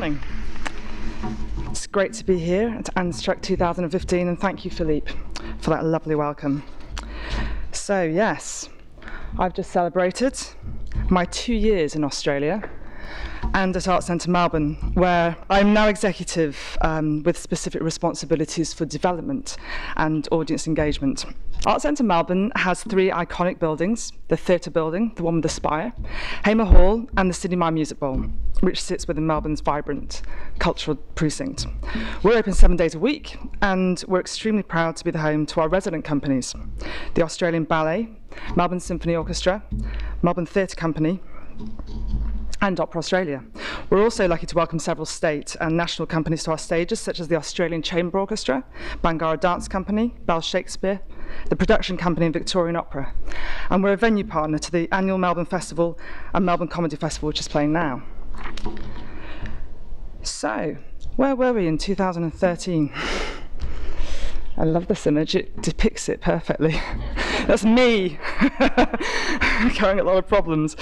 morning. It's great to be here at Anstrek 2015, and thank you, Philippe, for that lovely welcome. So yes, I've just celebrated my 2 years in Australia and at Arts Centre Melbourne, where I'm now executive with specific responsibilities for development and audience engagement. Arts Centre Melbourne has 3 iconic buildings: the Theatre Building, the one with the spire, Hamer Hall, and the Sydney Mime Music Bowl, which sits within Melbourne's vibrant cultural precinct. We're open 7 days a week, and we're extremely proud to be the home to our resident companies: the Australian Ballet, Melbourne Symphony Orchestra, Melbourne Theatre Company, and Opera Australia. We're also lucky to welcome several state and national companies to our stages, such as the Australian Chamber Orchestra, Bangarra Dance Company, Bell Shakespeare, the production company and Victorian Opera. And we're a venue partner to the annual Melbourne Festival and Melbourne Comedy Festival, which is playing now. So, where were we in 2013? I love this image, it depicts it perfectly. That's me, carrying a lot of problems.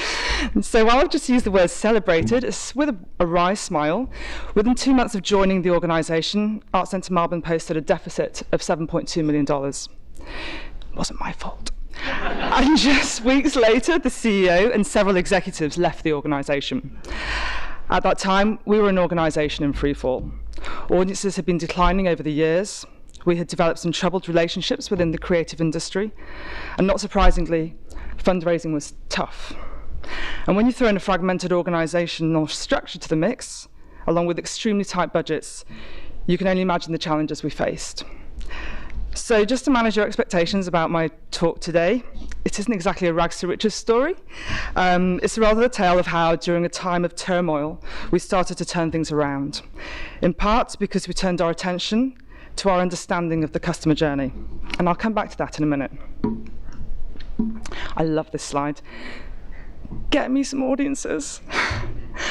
So I'll just use the word celebrated. It's with a wry smile. Within 2 months of joining the organisation, Arts Centre Melbourne posted a deficit of $7.2 million. It wasn't my fault. And just weeks later, the CEO and several executives left the organisation. At that time, we were an organisation in freefall. Audiences had been declining over the years. We had developed some troubled relationships within the creative industry, and not surprisingly, fundraising was tough. And when you throw in a fragmented organisational structure to the mix, along with extremely tight budgets, you can only imagine the challenges we faced. So just to manage your expectations about my talk today, it isn't exactly a rags to riches story. It's rather a tale of how, during a time of turmoil, we started to turn things around, in part because we turned our attention to our understanding of the customer journey. And I'll come back to that in a minute. I love this slide. Get me some audiences.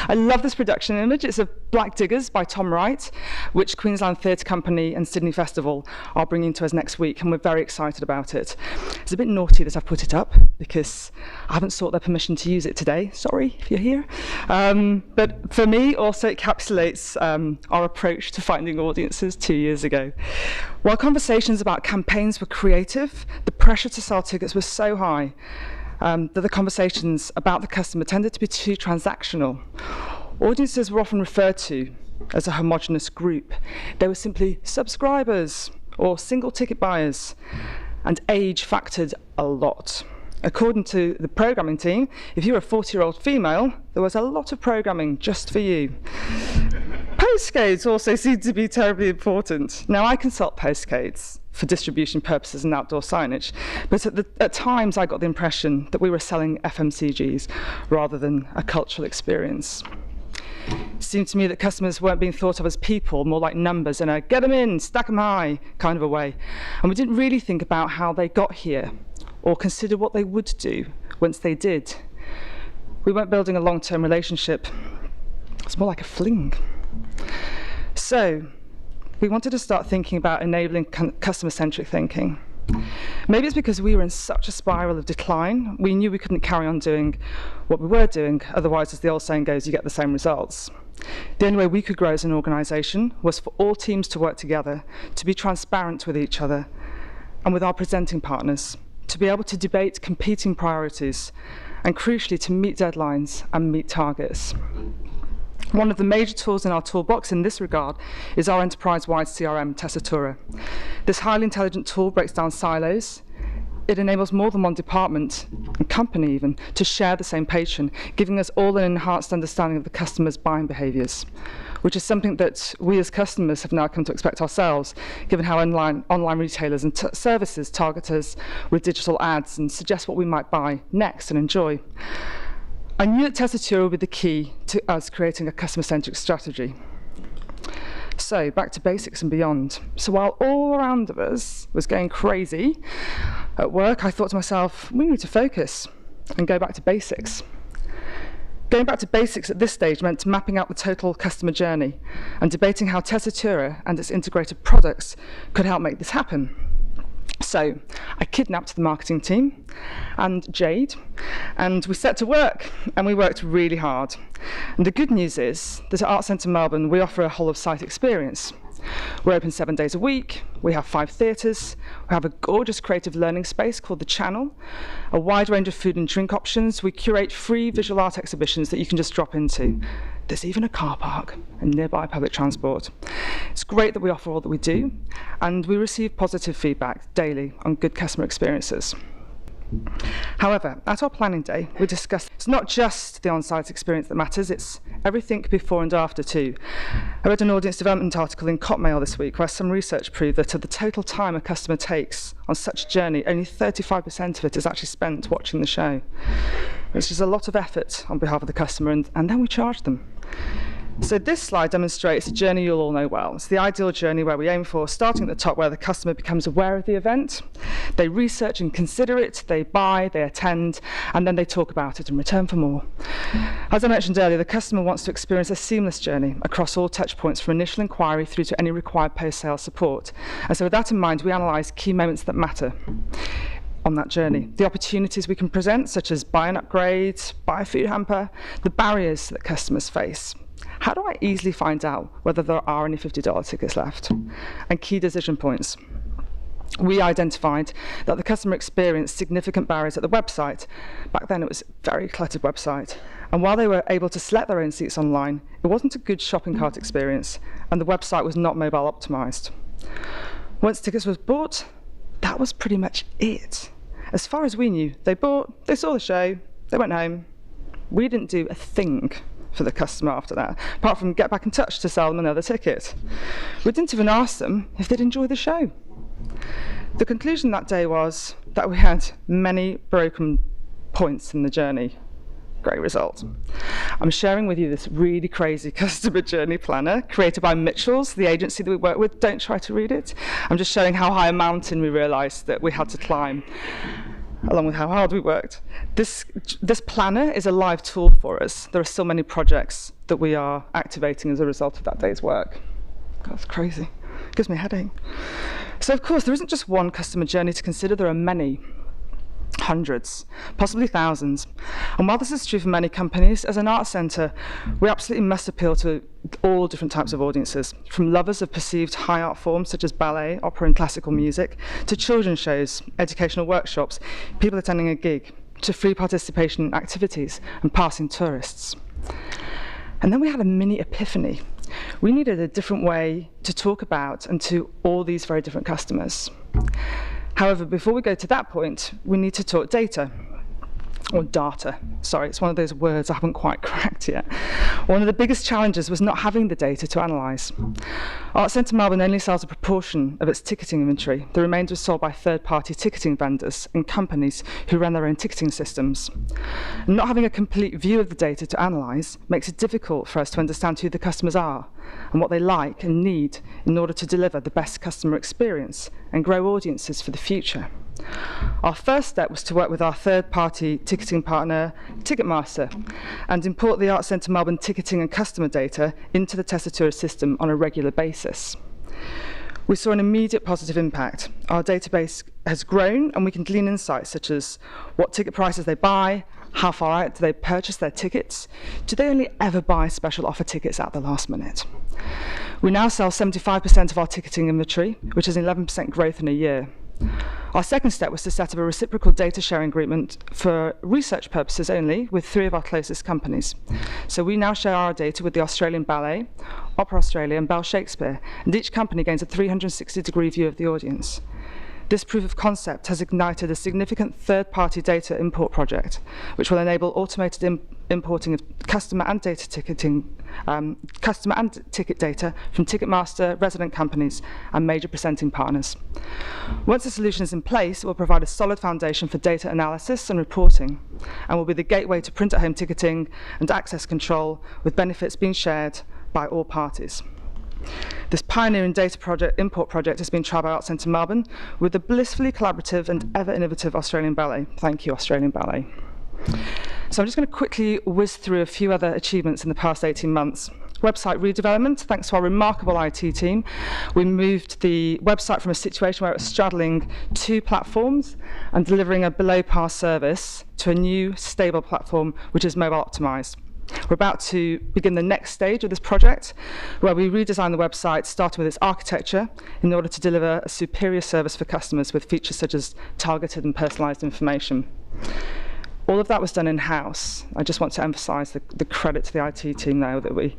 I love this production image. It's of Black Diggers by Tom Wright, which Queensland Theatre Company and Sydney Festival are bringing to us next week, and we're very excited about it. It's a bit naughty that I've put it up, because I haven't sought their permission to use it today. Sorry if you're here. But for me, also it encapsulates our approach to finding audiences 2 years ago. While conversations about campaigns were creative, the pressure to sell tickets was so high that the conversations about the customer tended to be too transactional. Audiences were often referred to as a homogenous group. They were simply subscribers or single ticket buyers, and age factored a lot. According to the programming team, if you were a 40-year-old female, there was a lot of programming just for you. Postcodes also seemed to be terribly important. Now, I consult postcodes for distribution purposes and outdoor signage, but at times I got the impression that we were selling FMCGs rather than a cultural experience. It seemed to me that customers weren't being thought of as people, more like numbers in a get them in, stack them high kind of a way. And we didn't really think about how they got here or consider what they would do once they did. We weren't building a long-term relationship. It's more like a fling. So we wanted to start thinking about enabling customer-centric thinking. Maybe it's because we were in such a spiral of decline, we knew we couldn't carry on doing what we were doing, otherwise, as the old saying goes, you get the same results. The only way we could grow as an organisation was for all teams to work together, to be transparent with each other and with our presenting partners, to be able to debate competing priorities, and crucially, to meet deadlines and meet targets. One of the major tools in our toolbox in this regard is our enterprise-wide CRM, Tessitura. This highly intelligent tool breaks down silos. It enables more than one department, and company even, to share the same patron, giving us all an enhanced understanding of the customer's buying behaviours, which is something that we as customers have now come to expect ourselves, given how online retailers and services target us with digital ads and suggest what we might buy next and enjoy. I knew that Tessitura would be the key to us creating a customer-centric strategy. So, back to basics and beyond. So while all around of us was going crazy at work, I thought to myself, we need to focus and go back to basics. Going back to basics at this stage meant mapping out the total customer journey and debating how Tessitura and its integrated products could help make this happen. So I kidnapped the marketing team and Jade, and we set to work, and we worked really hard. And the good news is that at Arts Centre Melbourne, we offer a whole-of-site experience. We're open 7 days a week, we have 5 theatres, we have a gorgeous creative learning space called The Channel, a wide range of food and drink options, we curate free visual art exhibitions that you can just drop into. There's even a car park and nearby public transport. It's great that we offer all that we do, and we receive positive feedback daily on good customer experiences. However, at our planning day, we discussed it's not just the on-site experience that matters, it's everything before and after too. I read an audience development article in Cotmail this week where some research proved that of the total time a customer takes on such a journey, only 35% of it is actually spent watching the show, which is a lot of effort on behalf of the customer, and then we charge them. So this slide demonstrates a journey you'll all know well. It's the ideal journey where we aim for, starting at the top where the customer becomes aware of the event, they research and consider it, they buy, they attend, and then they talk about it and return for more. As I mentioned earlier, the customer wants to experience a seamless journey across all touch points from initial inquiry through to any required post-sale support. And so with that in mind, we analyse key moments that matter on that journey. The opportunities we can present, such as buy an upgrade, buy a food hamper, the barriers that customers face. How do I easily find out whether there are any $50 tickets left? And key decision points. We identified that the customer experienced significant barriers at the website. Back then it was a very cluttered website. And while they were able to select their own seats online, it wasn't a good shopping cart experience, and the website was not mobile optimized. Once tickets was bought, that was pretty much it. As far as we knew, they bought, they saw the show, they went home. We didn't do a thing for the customer after that, apart from get back in touch to sell them another ticket. We didn't even ask them if they'd enjoy the show. The conclusion that day was that we had many broken points in the journey. Great result. I'm sharing with you this really crazy customer journey planner created by Mitchell's, the agency that we work with. Don't try to read it. I'm just showing how high a mountain we realised that we had to climb, along with how hard we worked. This planner is a live tool for us. There are still many projects that we are activating as a result of that day's work. God, that's crazy. It gives me a headache. So of course, there isn't just one customer journey to consider. There are many. Hundreds, possibly thousands. And while this is true for many companies, as an arts centre, we absolutely must appeal to all different types of audiences, from lovers of perceived high art forms such as ballet, opera and classical music, to children's shows, educational workshops, people attending a gig, to free participation in activities and passing tourists. And then we had a mini epiphany. We needed a different way to talk about and to all these very different customers. However, before we go to that point, we need to talk data, or data. Sorry, it's one of those words I haven't quite cracked yet. One of the biggest challenges was not having the data to analyse. Arts Centre Melbourne only sells a proportion of its ticketing inventory. The remainder is sold by third-party ticketing vendors and companies who run their own ticketing systems. And not having a complete view of the data to analyse makes it difficult for us to understand who the customers are and what they like and need in order to deliver the best customer experience and grow audiences for the future. Our first step was to work with our third-party ticketing partner, Ticketmaster, and import the Arts Centre Melbourne ticketing and customer data into the Tessitura system on a regular basis. We saw an immediate positive impact. Our database has grown, and we can glean insights such as what ticket prices they buy, how far out do they purchase their tickets, do they only ever buy special offer tickets at the last minute. We now sell 75% of our ticketing inventory, which is 11% growth in a year. Our second step was to set up a reciprocal data sharing agreement for research purposes only with 3 of our closest companies. So we now share our data with the Australian Ballet, Opera Australia and Bell Shakespeare, and each company gains a 360-degree view of the audience. This proof of concept has ignited a significant third-party data import project, which will enable automated importing of customer and ticket data from Ticketmaster, resident companies, and major presenting partners. Once the solution is in place, it will provide a solid foundation for data analysis and reporting, and will be the gateway to print-at-home ticketing and access control, with benefits being shared by all parties. This pioneering data import project has been trialled by Arts Centre Melbourne with the blissfully collaborative and ever innovative Australian Ballet. Thank you, Australian Ballet. So I'm just going to quickly whiz through a few other achievements in the past 18 months. Website redevelopment, thanks to our remarkable IT team. We moved the website from a situation where it was straddling 2 platforms and delivering a below-par service to a new, stable platform which is mobile optimized. We're about to begin the next stage of this project, where we redesign the website, starting with its architecture, in order to deliver a superior service for customers with features such as targeted and personalized information. All of that was done in-house. I just want to emphasize the credit to the IT team now that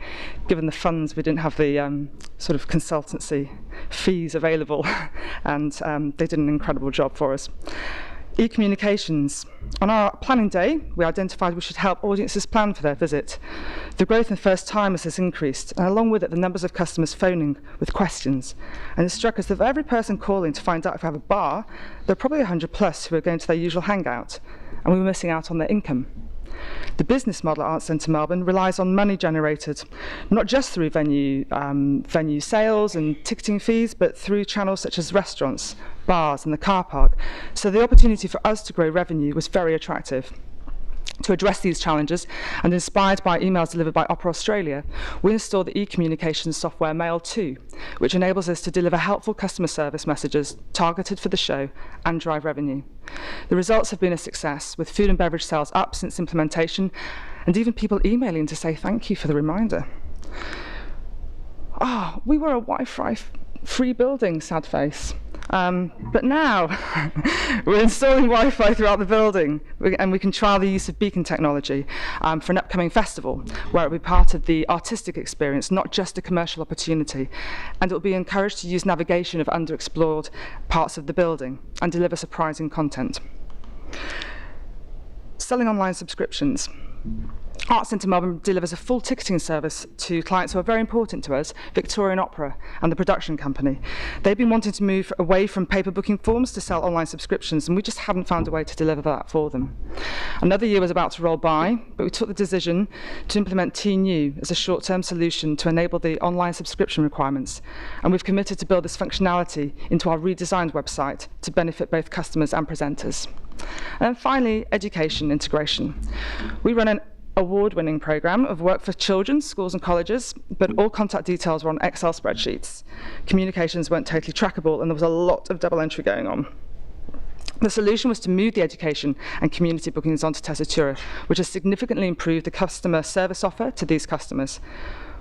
given the funds, we didn't have the sort of consultancy fees available, and they did an incredible job for us. E-communications. On our planning day, we identified we should help audiences plan for their visit. The growth in first-timers has increased, and along with it, the numbers of customers phoning with questions. And it struck us that for every person calling to find out if we have a bar, there are probably 100 plus who are going to their usual hangout, and we were missing out on their income. The business model at Arts Centre Melbourne relies on money generated, not just through venue sales and ticketing fees, but through channels such as restaurants, bars, and the car park. So the opportunity for us to grow revenue was very attractive. To address these challenges, and inspired by emails delivered by Opera Australia, we installed the e-communications software Mail 2, which enables us to deliver helpful customer service messages targeted for the show and drive revenue. The results have been a success, with food and beverage sales up since implementation, and even people emailing to say thank you for the reminder. We were a Wi-Fi free building, sad face. But now we're installing Wi-Fi throughout the building, and we can trial the use of beacon technology for an upcoming festival, where it will be part of the artistic experience, not just a commercial opportunity, and it will be encouraged to use navigation of underexplored parts of the building and deliver surprising content. Selling online subscriptions. Arts Centre Melbourne delivers a full ticketing service to clients who are very important to us, Victorian Opera and the production company. They've been wanting to move away from paper booking forms to sell online subscriptions, and we just haven't found a way to deliver that for them. Another year was about to roll by, but we took the decision to implement T-New as a short-term solution to enable the online subscription requirements, and we've committed to build this functionality into our redesigned website to benefit both customers and presenters. And then finally, education integration. We run an award-winning program of work for children, schools and colleges, but all contact details were on Excel spreadsheets. Communications weren't totally trackable, and there was a lot of double entry going on. The solution was to move the education and community bookings onto Tessitura, which has significantly improved the customer service offer to these customers.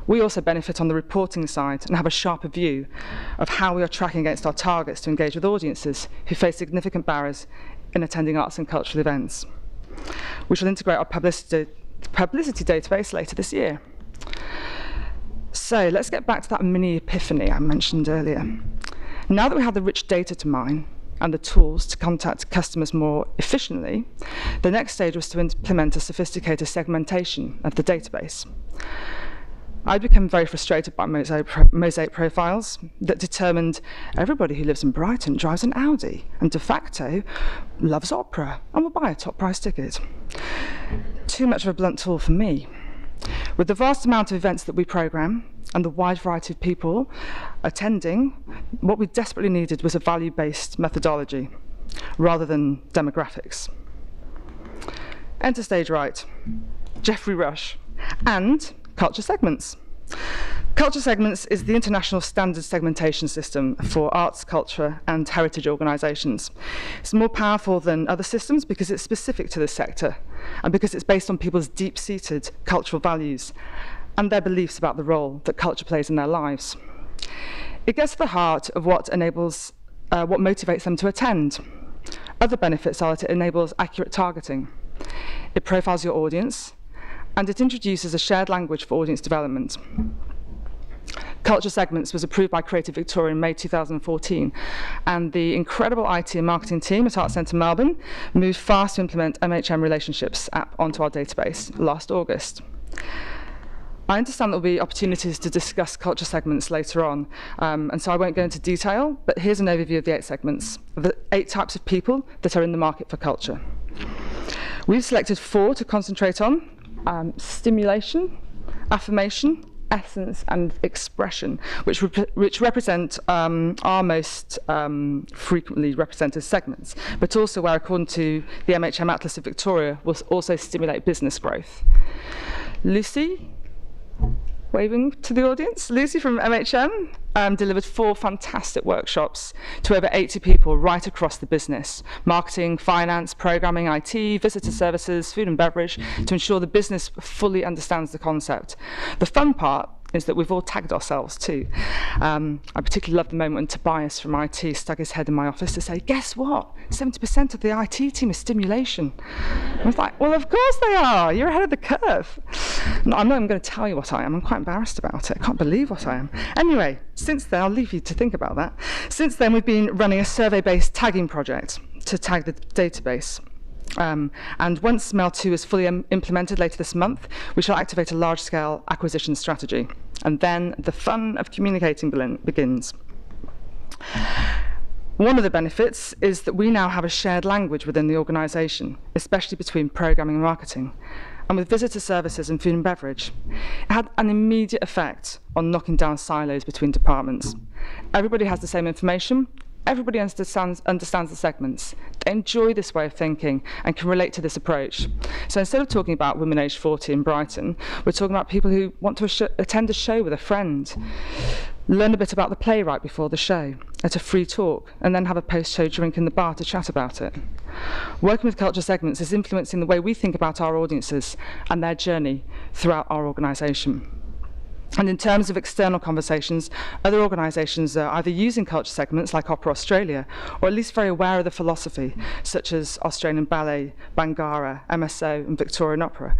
We also benefit on the reporting side and have a sharper view of how we are tracking against our targets to engage with audiences who face significant barriers in attending arts and cultural events. We shall integrate our publicity database later this year. So let's get back to that mini epiphany I mentioned earlier. Now that we have the rich data to mine and the tools to contact customers more efficiently, the next stage was to implement a sophisticated segmentation of the database. I'd become very frustrated by mosaic profiles that determined everybody who lives in Brighton drives an Audi and de facto loves opera and will buy a top price ticket. Too much of a blunt tool for me. With the vast amount of events that we program and the wide variety of people attending, what we desperately needed was a value-based methodology rather than demographics. Enter stage right, Geoffrey Rush, and culture segments. Culture segments is the international standard segmentation system for arts, culture, and heritage organisations. It's more powerful than other systems because it's specific to this sector and because it's based on people's deep-seated cultural values and their beliefs about the role that culture plays in their lives. It gets to the heart of what motivates them to attend. Other benefits are that it enables accurate targeting. It profiles your audience, and it introduces a shared language for audience development. Culture Segments was approved by Creative Victoria in May 2014, and the incredible IT and marketing team at Arts Centre Melbourne moved fast to implement MHM Relationships app onto our database last August. I understand there will be opportunities to discuss culture segments later on, and so I won't go into detail, but here's an overview of the 8 segments, of the 8 types of people that are in the market for culture. We've selected 4 to concentrate on: stimulation, affirmation, essence, and expression, which represent our most frequently represented segments, but also where, according to the MHM Atlas of Victoria, will also stimulate business growth. Lucy, waving to the audience. Lucy from MHM delivered 4 fantastic workshops to over 80 people right across the business: marketing, finance, programming, IT, visitor services, food and beverage, to ensure the business fully understands the concept. The fun part is that we've all tagged ourselves too. I particularly love the moment when Tobias from IT stuck his head in my office to say, guess what? 70% of the IT team is stimulation. I was like, well, of course they are. You're ahead of the curve. No, I'm not even going to tell you what I am. I'm quite embarrassed about it. I can't believe what I am. Anyway, since then, I'll leave you to think about that. Since then, we've been running a survey-based tagging project to tag the database. And once Mail 2 is fully implemented later this month, we shall activate a large-scale acquisition strategy. And then the fun of communicating begins. One of the benefits is that we now have a shared language within the organisation, especially between programming and marketing. And with visitor services and food and beverage, it had an immediate effect on knocking down silos between departments. Everybody has the same information. Everybody understands the segments. They enjoy this way of thinking and can relate to this approach. So instead of talking about women aged 40 in Brighton, we're talking about people who want to attend a show with a friend, learn a bit about the playwright before the show at a free talk, and then have a post-show drink in the bar to chat about it. Working with culture segments is influencing the way we think about our audiences and their journey throughout our organisation. And in terms of external conversations, other organisations are either using culture segments like Opera Australia, or at least very aware of the philosophy, such as Australian Ballet, Bangara, MSO and Victorian Opera.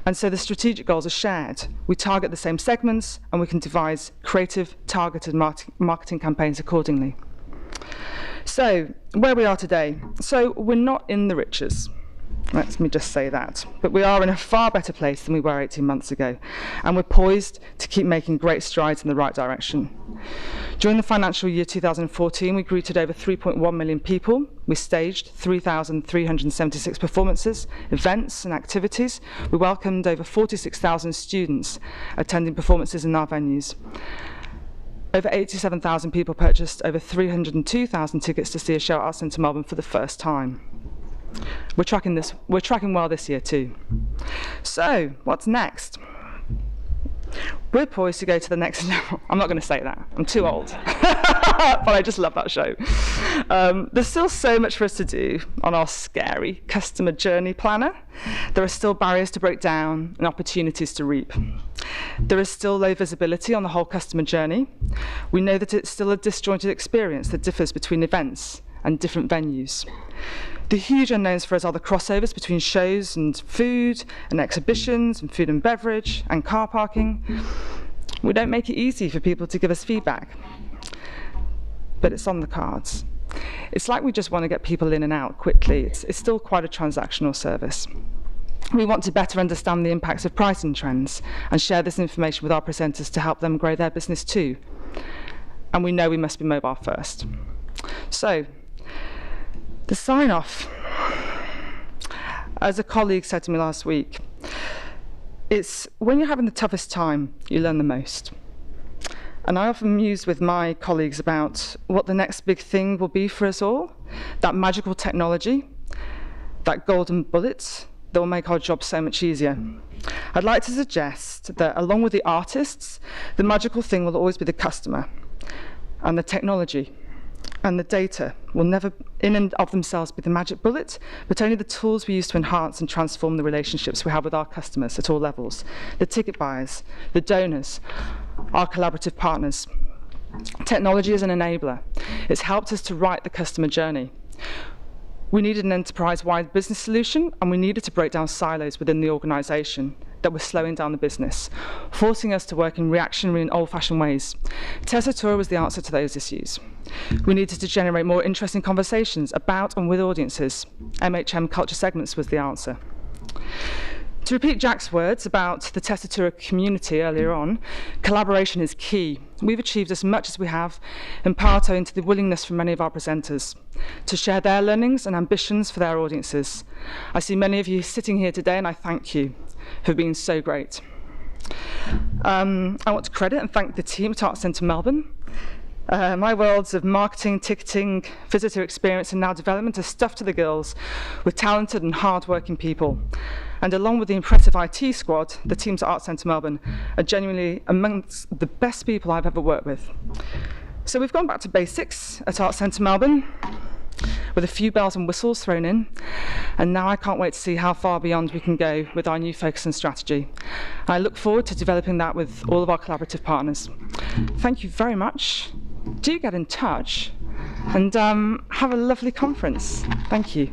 And so the strategic goals are shared. We target the same segments and we can devise creative, targeted marketing campaigns accordingly. So, where we are today. So, we're not in the riches. Let me just say that. But we are in a far better place than we were 18 months ago, and we're poised to keep making great strides in the right direction. During the financial year 2014, we greeted over 3.1 million people. We staged 3,376 performances, events and activities. We welcomed over 46,000 students attending performances in our venues. Over 87,000 people purchased over 302,000 tickets to see a show at Arts Centre Melbourne for the first time. We're tracking well this year too. So, what's next? We're poised to go to the next level. I'm not going to say that. I'm too old. But I just love that show. There's still so much for us to do on our scary customer journey planner. There are still barriers to break down and opportunities to reap. There is still low visibility on the whole customer journey. We know that it's still a disjointed experience that differs between events and different venues. The huge unknowns for us are the crossovers between shows and food, and exhibitions and food and beverage and car parking. We don't make it easy for people to give us feedback, but it's on the cards. It's like we just want to get people in and out quickly. It's still quite a transactional service. We want to better understand the impacts of pricing trends and share this information with our presenters to help them grow their business too. And we know we must be mobile first. So, the sign-off, as a colleague said to me last week, it's when you're having the toughest time, you learn the most. And I often muse with my colleagues about what the next big thing will be for us all, that magical technology, that golden bullet that will make our jobs so much easier. I'd like to suggest that along with the artists, the magical thing will always be the customer, and the technology and the data will never in and of themselves be the magic bullet, but only the tools we use to enhance and transform the relationships we have with our customers at all levels, the ticket buyers, the donors, our collaborative partners. Technology is an enabler. It's helped us to write the customer journey. We needed an enterprise-wide business solution, and we needed to break down silos within the organisation that were slowing down the business, forcing us to work in reactionary and old-fashioned ways. Tessitura was the answer to those issues. We needed to generate more interesting conversations about and with audiences. MHM culture segments was the answer. To repeat Jack's words about the Tessitura community earlier on, collaboration is key. We've achieved as much as we have, in part owing to the willingness from many of our presenters to share their learnings and ambitions for their audiences. I see many of you sitting here today, and I thank you for being so great. I want to credit and thank the team at Arts Centre Melbourne. My worlds of marketing, ticketing, visitor experience and now development are stuffed to the gills with talented and hard-working people. And along with the impressive IT squad, the teams at Arts Centre Melbourne are genuinely amongst the best people I've ever worked with. So we've gone back to basics at Arts Centre Melbourne, with a few bells and whistles thrown in, and now I can't wait to see how far beyond we can go with our new focus and strategy. I look forward to developing that with all of our collaborative partners. Thank you very much. Do get in touch, and have a lovely conference. Thank you.